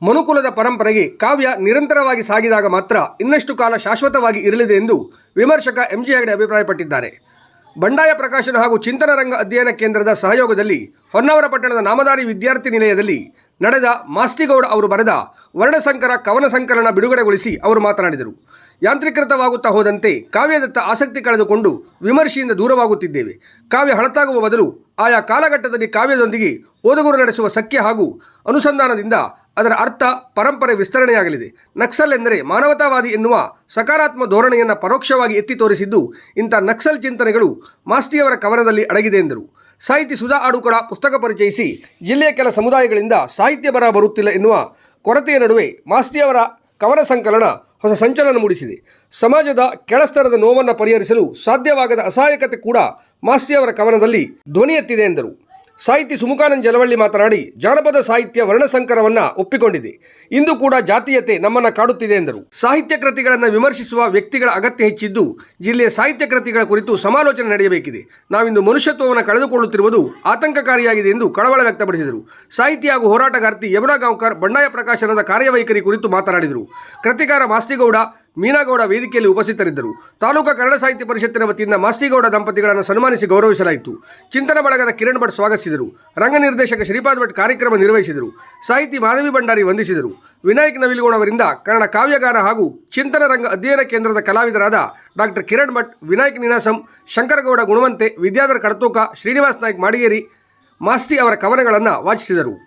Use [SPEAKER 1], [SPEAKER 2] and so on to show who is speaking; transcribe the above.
[SPEAKER 1] ಮನುಕುಲದ ಪರಂಪರೆಗೆ ಕಾವ್ಯ ನಿರಂತರವಾಗಿ ಸಾಗಿದಾಗ ಮಾತ್ರ ಇನ್ನಷ್ಟು ಕಾಲ ಶಾಶ್ವತವಾಗಿ ಇರಲಿದೆ ಎಂದು ವಿಮರ್ಶಕ ಎಂಜಿ ಹೆಗಡೆ ಅಭಿಪ್ರಾಯಪಟ್ಟಿದ್ದಾರೆ. ಬಂಡಾಯ ಪ್ರಕಾಶನ ಹಾಗೂ ಚಿಂತನ ರಂಗ ಅಧ್ಯಯನ ಕೇಂದ್ರದ ಸಹಯೋಗದಲ್ಲಿ ಹೊನ್ನಾವರ ಪಟ್ಟಣದ ನಾಮಧಾರಿ ವಿದ್ಯಾರ್ಥಿ ನಿಲಯದಲ್ಲಿ ನಡೆದ ಮಾಸ್ತಿಗೌಡ ಅವರು ಬರೆದ ವರ್ಣಸಂಕರ ಕವನ ಸಂಕಲನ ಬಿಡುಗಡೆಗೊಳಿಸಿ ಅವರು ಮಾತನಾಡಿದರು. ಯಾಂತ್ರೀಕೃತವಾಗುತ್ತಾ ಹೋದಂತೆ ಕಾವ್ಯದತ್ತ ಆಸಕ್ತಿ ಕಳೆದುಕೊಂಡು ವಿಮರ್ಶೆಯಿಂದ ದೂರವಾಗುತ್ತಿದ್ದೇವೆ. ಕಾವ್ಯ ಹಳತಾಗುವ ಬದಲು ಆಯಾ ಕಾಲಘಟ್ಟದಲ್ಲಿ ಕಾವ್ಯದೊಂದಿಗೆ ಓದುಗರು ನಡೆಸುವ ಸಖ್ಯ ಹಾಗೂ ಅನುಸಂಧಾನದಿಂದ ಅದರ ಅರ್ಥ ಪರಂಪರೆ ವಿಸ್ತರಣೆಯಾಗಲಿದೆ. ನಕ್ಸಲ್ ಎಂದರೆ ಮಾನವತಾವಾದಿ ಎನ್ನುವ ಸಕಾರಾತ್ಮಕ ಧೋರಣೆಯನ್ನು ಪರೋಕ್ಷವಾಗಿ ಎತ್ತಿ ತೋರಿಸಿದ್ದು ಇಂಥ ನಕ್ಸಲ್ ಚಿಂತನೆಗಳು ಮಾಸ್ತಿಯವರ ಕವನದಲ್ಲಿ ಅಡಗಿದೆ ಎಂದರು. ಸಾಹಿತಿ ಸುಧಾ ಆಡುಕಳ ಪುಸ್ತಕ ಪರಿಚಯಿಸಿ ಜಿಲ್ಲೆಯ ಕೆಲ ಸಮುದಾಯಗಳಿಂದ ಸಾಹಿತ್ಯ ಬರ ಬರುತ್ತಿಲ್ಲ ಎನ್ನುವ ಕೊರತೆಯ ನಡುವೆ ಮಾಸ್ತಿಯವರ ಕವನ ಸಂಕಲನ ಹೊಸ ಸಂಚಲನ ಮೂಡಿಸಿದೆ. ಸಮಾಜದ ಕೆಳಸ್ತರದ ನೋವನ್ನು ಪರಿಹರಿಸಲು ಸಾಧ್ಯವಾಗದ ಅಸಹಾಯಕತೆ ಕೂಡ ಮಾಸ್ತಿಯವರ ಕವನದಲ್ಲಿ ಧ್ವನಿ ಎತ್ತಿದೆ ಎಂದರು. ಸಾಹಿತಿ ಸುಮುಖಾನಂದ ಜಲವಳ್ಳಿ ಮಾತನಾಡಿ, ಜಾನಪದ ಸಾಹಿತ್ಯ ವರ್ಣಸಂಕರವನ್ನು ಒಪ್ಪಿಕೊಂಡಿದೆ. ಇಂದು ಕೂಡ ಜಾತೀಯತೆ ನಮ್ಮನ್ನು ಕಾಡುತ್ತಿದೆ ಎಂದರು. ಸಾಹಿತ್ಯ ಕೃತಿಗಳನ್ನು ವಿಮರ್ಶಿಸುವ ವ್ಯಕ್ತಿಗಳ ಅಗತ್ಯ ಹೆಚ್ಚಿದ್ದು ಜಿಲ್ಲೆಯ ಸಾಹಿತ್ಯ ಕೃತಿಗಳ ಕುರಿತು ಸಮಾಲೋಚನೆ ನಡೆಯಬೇಕಿದೆ. ನಾವಿಂದು ಮನುಷ್ಯತ್ವವನ್ನು ಕಳೆದುಕೊಳ್ಳುತ್ತಿರುವುದು ಆತಂಕಕಾರಿಯಾಗಿದೆ ಎಂದು ಕಳವಳ ವ್ಯಕ್ತಪಡಿಸಿದರು. ಸಾಹಿತಿ ಹಾಗೂ ಹೋರಾಟಗಾರ್ತಿ ಯಮುನಾ ಗಾಂವ್ಕರ್ ಬಂಡಾಯ ಪ್ರಕಾಶನದ ಕಾರ್ಯವೈಖರಿ ಕುರಿತು ಮಾತನಾಡಿದರು. ಕೃತಿಕಾರ ಮಾಸ್ತಿಗೌಡ ಮೀನಾಗೌಡ ವೇದಿಕೆಯಲ್ಲಿ ಉಪಸ್ಥಿತರಿದ್ದರು. ತಾಲೂಕಾ ಕನ್ನಡ ಸಾಹಿತ್ಯ ಪರಿಷತ್ತಿನ ವತಿಯಿಂದ ಮಾಸ್ತಿಗೌಡ ದಂಪತಿಗಳನ್ನು ಸನ್ಮಾನಿಸಿ ಗೌರವಿಸಲಾಯಿತು. ಚಿಂತನ ಬಳಗದ ಕಿರಣ್ ಭಟ್ ಸ್ವಾಗತಿಸಿದರು. ರಂಗ ನಿರ್ದೇಶಕ ಶ್ರೀಪಾದ್ ಭಟ್ ಕಾರ್ಯಕ್ರಮ ನಿರ್ವಹಿಸಿದರು. ಸಾಹಿತಿ ಮಾಧವಿ ಭಂಡಾರಿ ವಂದಿಸಿದರು. ವಿನಾಯಕ್ ನವಿಲುಗೋಣ ಅವರಿಂದ ಕನ್ನಡ ಕಾವ್ಯಗಾನ ಹಾಗೂ ಚಿಂತನ ರಂಗ ಅಧ್ಯಯನ ಕೇಂದ್ರದ ಕಲಾವಿದರಾದ ಡಾಕ್ಟರ್ ಕಿರಣ್ ಭಟ್, ವಿನಾಯಕ್ ನೀನಾಸಂ, ಶಂಕರಗೌಡ ಗುಣವಂತೆ, ವಿದ್ಯಾಧರ್ ಕಡತೋಕ, ಶ್ರೀನಿವಾಸ್ ನಾಯ್ಕ್ ಮಾಡಿಗೇರಿ ಮಾಸ್ತಿ ಅವರ ಕವನಗಳನ್ನು ವಾಚಿಸಿದರು.